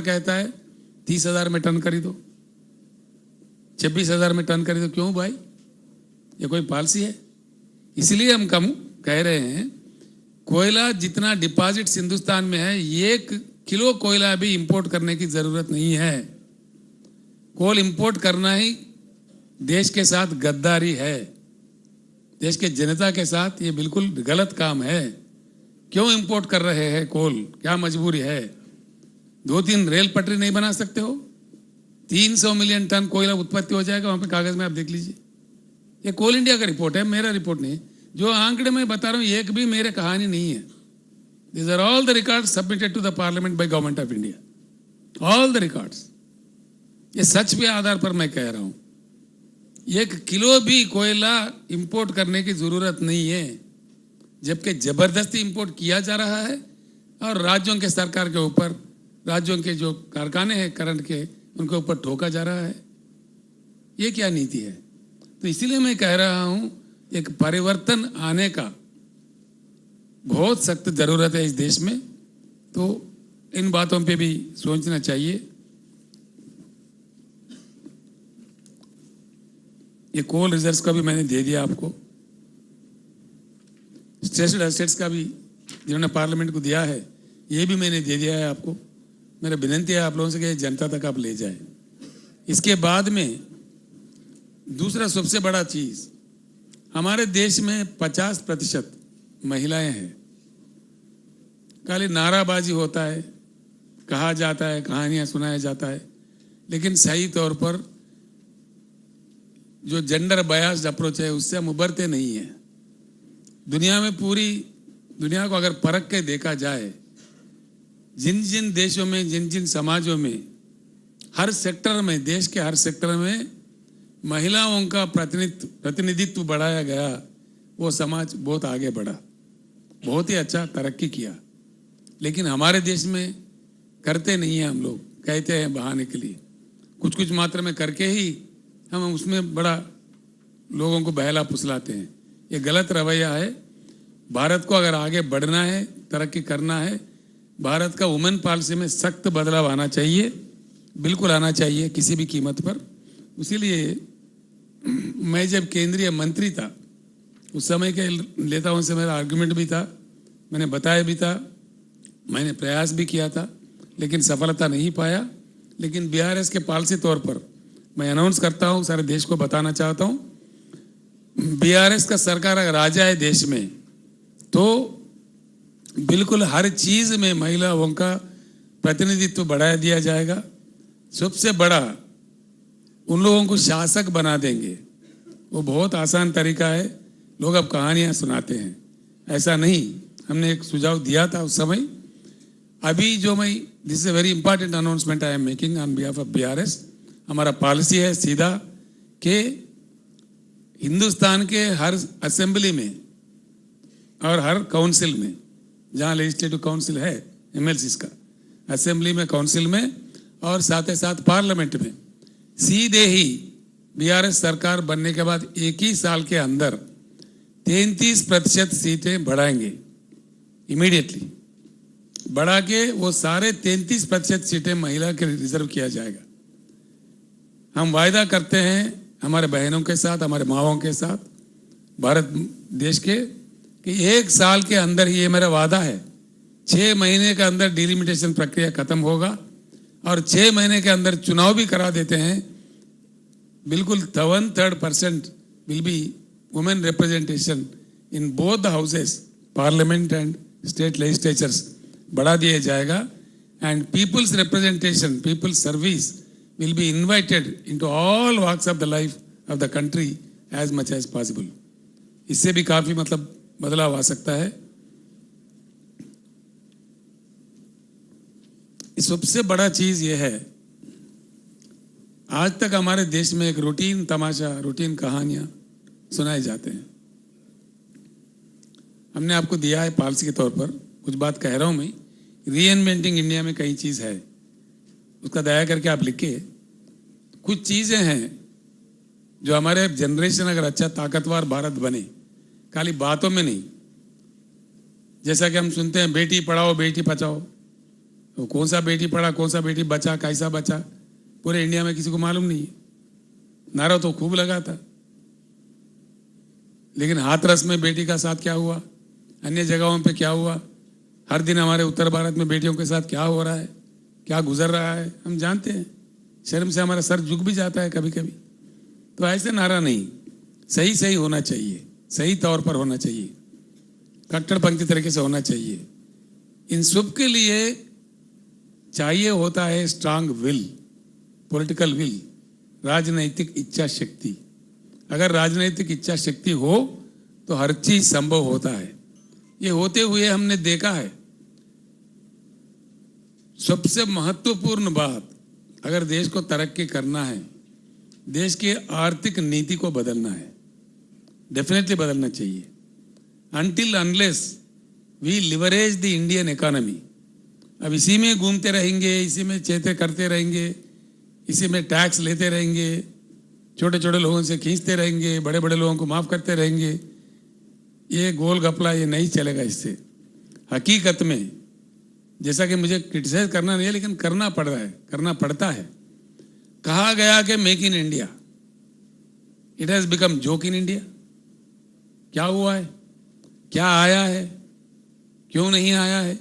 सरकार कहता है 30,000 में टन खरीदो, 26,000 में टन खरीदो। क्यों भाई, ये कोई पॉलिसी है? इसलिए हम कम कह रहे हैं कोयला जितना डिपॉजिट्स हिंदुस्तान में है, 1 किलो कोयला भी इंपोर्ट करने की जरूरत नहीं है। कोल इंपोर्ट करना ही देश के साथ गद्दारी है, देश के जनता के साथ ये बिल्कुल गलत काम है। क्यों इंपोर्ट कर रहे हैं कोल, क्या मजबूरी है? 2-3 रेल पटरी नहीं बना सकते हो? 300 मिलियन टन कोयला उत्पत्ति हो जाएगा वहां पे, कागज में आप देख लीजिए। ये कोल इंडिया का रिपोर्ट है, मेरा रिपोर्ट नहीं। जो आंकड़े मैं बता रहा हूं एक भी मेरे कहानी नहीं है। These are all the records submitted to the parliament by government of India. All the records. ये सच के आधार पर मैं कह रहा हूं। 1 किलो भी कोयला इंपोर्ट करने की जरूरत नहीं है, जबकि जबरदस्ती इंपोर्ट किया जा रहा है और राज्यों के सरकार के ऊपर, राज्यों के जो कारखाने हैं करंट के, उनके ऊपर ठोका जा रहा है। ये क्या नीति है? तो इसीलिए मैं कह रहा हूं एक परिवर्तन आने का बहुत सख्त जरूरत है इस देश में। तो इन बातों पे भी सोचना चाहिए। ये कोल रिजर्व्स का भी मैंने दे दिया आपको, स्ट्रेस्ड एसेट्स का भी जिन्होंने पार्लियामेंट को दिया है ये भी मैंने दे दिया है आपको। मेरा विनती है आप लोगों से कि जनता तक आप ले जाए। इसके बाद में दूसरा सबसे बड़ा चीज, हमारे देश में 50% महिलाएं हैं। खाली नाराबाजी होता है, कहा जाता है, कहानियां सुनाया जाता है, लेकिन सही तौर पर जो जेंडर बायस्ड अप्रोच है उससे हम उभरते नहीं हैं। दुनिया में, पूरी दुनिया को अगर परख के देखा जाए, जिन जिन देशों में, जिन जिन समाजों में, हर सेक्टर में, देश के हर सेक्टर में महिलाओं का प्रतिनिधित्व बढ़ाया गया, वो समाज बहुत आगे बढ़ा, बहुत ही अच्छा तरक्की किया। लेकिन हमारे देश में करते नहीं हैं हम लोग, कहते हैं बहाने के लिए, कुछ कुछ मात्रा में करके ही हम उसमें बड़ा लोगों को बहला फुसलाते हैं। ये गलत रवैया है। भारत को अगर आगे बढ़ना है, तरक्की करना है, भारत का वुमेन पॉलिसी में सख्त बदलाव आना चाहिए, बिल्कुल आना चाहिए किसी भी कीमत पर। इसीलिए मैं जब केंद्रीय मंत्री था उस समय के नेताओं से मेरा आर्गुमेंट भी था, मैंने बताया भी था, मैंने प्रयास भी किया था, लेकिन सफलता नहीं पाया। लेकिन बीआरएस के पॉलिसी तौर पर मैं अनाउंस करता हूं, सारे देश को बताना चाहता हूं, बीआरएस का सरकार अगर आ जाए देश में तो बिल्कुल हर चीज में महिलाओं का प्रतिनिधित्व बढ़ा दिया जाएगा। सबसे बड़ा, उन लोगों को शासक बना देंगे। वो बहुत आसान तरीका है, लोग अब कहानियां सुनाते हैं, ऐसा नहीं। हमने एक सुझाव दिया था उस समय। अभी जो मैं, this is a very important announcement I am making on behalf of BRS. हमारा पॉलिसी है सीधा कि हिंदुस्तान के हर असेंबली में और हर काउंसिल में, जहां लेजिस्लेटिव काउंसिल है एमएलसीज का, असेंबली में, काउंसिल में और साथ ही साथ पार्लियामेंट में, सीधे ही बीआरएस सरकार बनने के बाद 1 ही साल के अंदर 33% सीटें बढ़ाएंगे। इमीडिएटली बढ़ा के वो सारे 33% सीटें महिला के रिजर्व किया जाएगा। हम वायदा करते हैं हमारे बहनों के साथ, हमारे माओं के साथ, भारत देश के, कि 1 साल के अंदर ही, ये मेरा वादा है, 6 महीने के अंदर डिलिमिटेशन प्रक्रिया खत्म होगा और 6 महीने के अंदर चुनाव भी करा देते हैं। बिल्कुल 1/3% will be women representation in both the houses, parliament and state legislatures बढ़ा दिया जाएगा। And people's representation, people's service will be invited into all walks of the life of the country as much as possible. इससे भी काफी मतलब बदलाव आ सकता है। सबसे बड़ा चीज यह है, आज तक हमारे देश में एक रूटीन तमाशा, रूटीन कहानियां सुनाए जाते हैं। हमने आपको दिया है पॉलिसी के तौर पर, कुछ बात कह रहा हूं मैं, रीइन्वेंटिंग इंडिया में कई चीज है, उसका दया करके आप लिखिए। कुछ चीजें हैं जो हमारे जनरेशन अगर अच्छा ताकतवर भारत बने, खाली बातों में नहीं, जैसा कि हम सुनते हैं बेटी पढ़ाओ बेटी बचाओ, वो कौन सा बेटी पढ़ा, कौन सा बेटी बचा, कैसा बचा, पूरे इंडिया में किसी को मालूम नहीं है। नारा तो खूब लगा था, लेकिन हाथरस में बेटी का साथ क्या हुआ, अन्य जगहों पे क्या हुआ, हर दिन हमारे उत्तर भारत में बेटियों के साथ क्या हो रहा है, क्या गुजर रहा है, हम जानते हैं। शर्म से हमारा सर झुक भी जाता है कभी कभी। तो ऐसे नारा नहीं, सही सही होना चाहिए, सही तौर पर होना चाहिए, कट्टरपंथी तरीके से होना चाहिए। इन सब के लिए चाहिए होता है स्ट्रांग विल, पॉलिटिकल विल, राजनैतिक इच्छा शक्ति। अगर राजनैतिक इच्छा शक्ति हो तो हर चीज संभव होता है। ये होते हुए हमने देखा है। सबसे महत्वपूर्ण बात, अगर देश को तरक्की करना है, देश की आर्थिक नीति को बदलना है, डेफिनेटली बदलना चाहिए। Until unless we leverage the Indian economy, अब इसी में घूमते रहेंगे, इसी में चेते करते रहेंगे, इसी में टैक्स लेते रहेंगे, छोटे छोटे लोगों से खींचते रहेंगे, बड़े बड़े लोगों को माफ करते रहेंगे, ये गोल गपला ये नहीं चलेगा। इससे हकीकत में, जैसा कि मुझे क्रिटिसाइज करना नहीं है, लेकिन करना पड़ रहा है, करना पड़ता है। कहा गया कि make in India, it has become joke in India. क्या हुआ है, क्या आया है, क्यों नहीं आया है?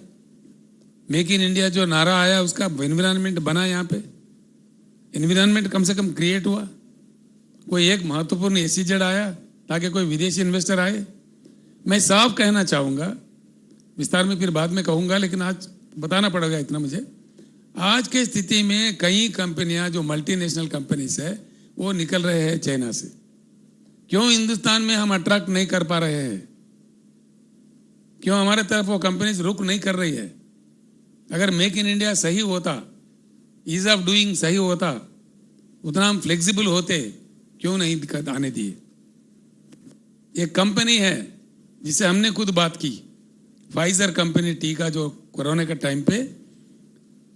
मेक इन इंडिया जो नारा आया, उसका एनवायरनमेंट बना, यहाँ पे एनवायरनमेंट कम से कम क्रिएट हुआ, कोई एक महत्वपूर्ण एसीजेड आया ताकि कोई विदेशी इन्वेस्टर आए। मैं साफ कहना चाहूँगा, विस्तार में फिर बाद में कहूँगा, लेकिन आज बताना पड़ेगा इतना मुझे। आज के स्थिति में कई कंपनियां जो मल्टीनेशनल कंपनीज है वो निकल रहे हैं चाइना से। क्यों हिंदुस्तान में हम अट्रैक्ट नहीं कर पा रहे हैं? क्यों हमारे तरफ वो कंपनीज रुक नहीं कर रही है? अगर मेक इन इंडिया सही होता, ईज ऑफ डूइंग सही होता, उतना हम फ्लेक्सिबल होते, क्यों नहीं दिक्कत आने दिए? एक कंपनी है जिसे हमने खुद बात की, फाइजर कंपनी टीका, जो कोरोना के टाइम पे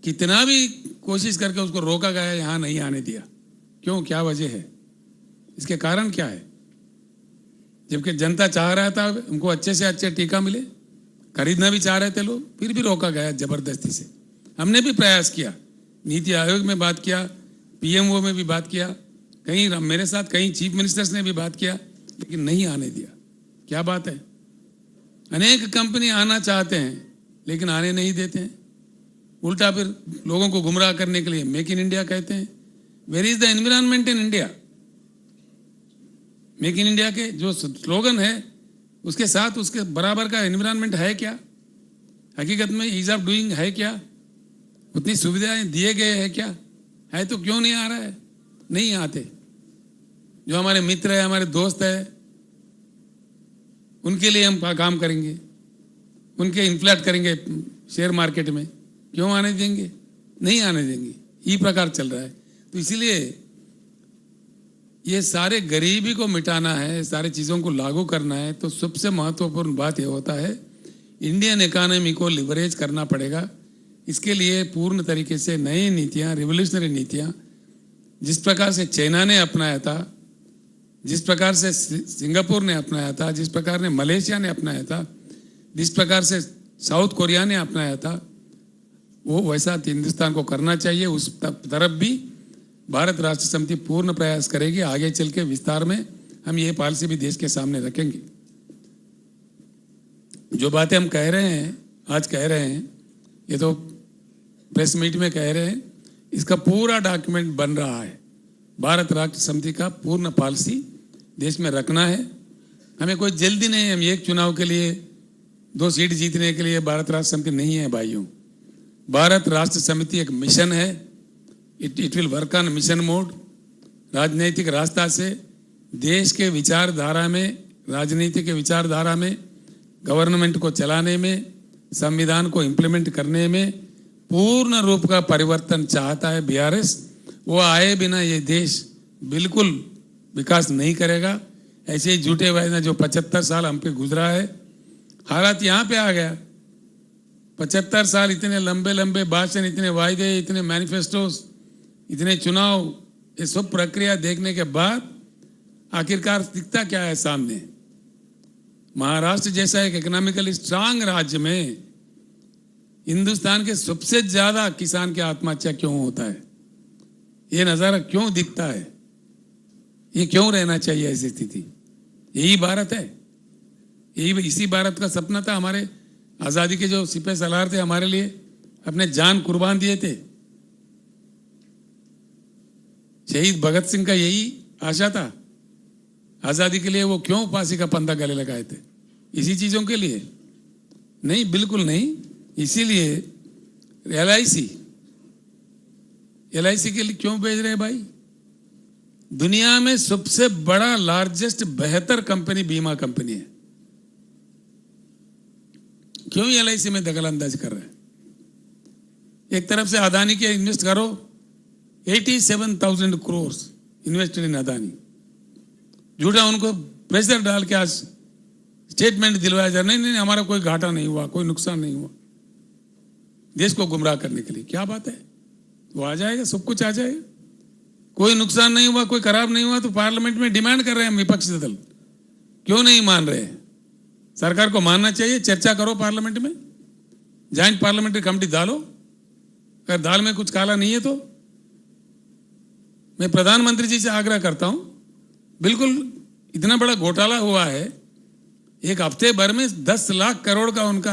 कितना भी कोशिश करके उसको रोका गया, यहाँ नहीं आने दिया। क्यों, क्या वजह है? इसके कारण क्या है? जबकि जनता चाह रहा था उनको अच्छे से अच्छे टीका मिले, खरीदना भी चाह रहे थे लोग, फिर भी रोका गया जबरदस्ती से। हमने भी प्रयास किया, नीति आयोग में बात किया, पीएमओ में भी बात किया, कहीं मेरे साथ कई चीफ मिनिस्टर्स ने भी बात किया, लेकिन नहीं आने दिया। क्या बात है? अनेक कंपनी आना चाहते हैं लेकिन आने नहीं देते हैं। उल्टा फिर लोगों को गुमराह करने के लिए मेक इन इंडिया कहते हैं। Where is the environment in India? Make in India के जो स्लोगन है उसके साथ उसके बराबर का एनवायरनमेंट है क्या? हकीकत में ईज ऑफ डूइंग है क्या? उतनी सुविधाएं दिए गए हैं क्या? है तो क्यों नहीं आ रहा है? नहीं आते। जो हमारे मित्र है, हमारे दोस्त है, उनके लिए हम काम करेंगे, उनके इन्फ्लेट करेंगे शेयर मार्केट में, क्यों आने देंगे? नहीं आने देंगे। ये प्रकार चल रहा है। तो इसीलिए ये सारे गरीबी को मिटाना है, सारे चीज़ों को लागू करना है, तो सबसे महत्वपूर्ण बात यह होता है इंडियन इकोनॉमी को लिवरेज करना पड़ेगा। इसके लिए पूर्ण तरीके से नई नीतियाँ, रिवोल्यूशनरी नीतियाँ, जिस प्रकार से चाइना ने अपनाया था, जिस प्रकार से सिंगापुर ने अपनाया था, जिस प्रकार ने मलेशिया ने अपनाया था, जिस प्रकार से साउथ कोरिया ने अपनाया था, वो वैसा हिंदुस्तान को करना चाहिए। उस तरफ भी भारत राष्ट्र समिति पूर्ण प्रयास करेगी। आगे चल के विस्तार में हम ये पॉलिसी भी देश के सामने रखेंगे। जो बातें हम कह रहे हैं, आज कह रहे हैं, ये तो प्रेस मीट में कह रहे हैं, इसका पूरा डॉक्यूमेंट बन रहा है। भारत राष्ट्र समिति का पूर्ण पॉलिसी देश में रखना है। हमें कोई जल्दी नहीं है। हम एक चुनाव के लिए 2 सीट जीतने के लिए भारत राष्ट्र समिति नहीं है भाइयों। भारत राष्ट्र समिति एक मिशन है। It will work on mission mode. राजनीतिक रास्ता से देश के विचारधारा में, राजनीति के विचारधारा में, गवर्नमेंट को चलाने में, संविधान को इम्प्लीमेंट करने में पूर्ण रूप का परिवर्तन चाहता है बीआरएस। वो आए बिना ये देश बिल्कुल विकास नहीं करेगा। ऐसे ही झूठे वायदे जो 75 साल हम पे गुजरा है, हालात यहाँ पे आ गया। 75 साल इतने लंबे लंबे भाषण, इतने वायदे, इतने मैनिफेस्टोस, इतने चुनाव, ये सब प्रक्रिया देखने के बाद आखिरकार दिखता क्या है सामने? महाराष्ट्र जैसा एक इकोनॉमिकली स्ट्रांग राज्य में हिंदुस्तान के सबसे ज्यादा किसान की आत्महत्या क्यों होता है, ये नजारा क्यों दिखता है, ये क्यों रहना चाहिए ऐसी स्थिति? यही भारत है, यही इसी भारत का सपना था। हमारे आजादी के जो सिपह सलार थे, हमारे लिए अपने जान कुर्बान दिए थे। शहीद भगत सिंह का यही आशा था आजादी के लिए। वो क्यों फांसी का फंदा गले लगाए थे? इसी चीजों के लिए नहीं, बिल्कुल नहीं। इसीलिए एलआईसी के लिए क्यों भेज रहे हैं भाई? दुनिया में सबसे बड़ा लार्जेस्ट बेहतर कंपनी बीमा कंपनी है, क्यों एलआईसी में दखल अंदाज कर रहे हैं? एक तरफ से अदानी के इन्वेस्ट करो, 87,000 करोड़ इन्वेस्टेड इन अदानी। झूठा उनको प्रेशर डाल के आज स्टेटमेंट दिलवाया जा, नहीं नहीं हमारा कोई घाटा नहीं हुआ, कोई नुकसान नहीं हुआ, देश को गुमराह करने के लिए। क्या बात है? वो आ जाएगा, सब कुछ आ जाएगा। कोई नुकसान नहीं हुआ, कोई खराब नहीं हुआ, तो पार्लियामेंट में डिमांड कर रहे हैं विपक्षी दल, क्यों नहीं मान रहे? सरकार को मानना चाहिए। चर्चा करो पार्लियामेंट में, ज्वाइंट पार्लियामेंट्री कमेटी डालो। अगर दाल में कुछ काला नहीं है तो मैं प्रधानमंत्री जी से आग्रह करता हूं, बिल्कुल इतना बड़ा घोटाला हुआ है, एक हफ्ते भर में 10 लाख करोड़ का उनका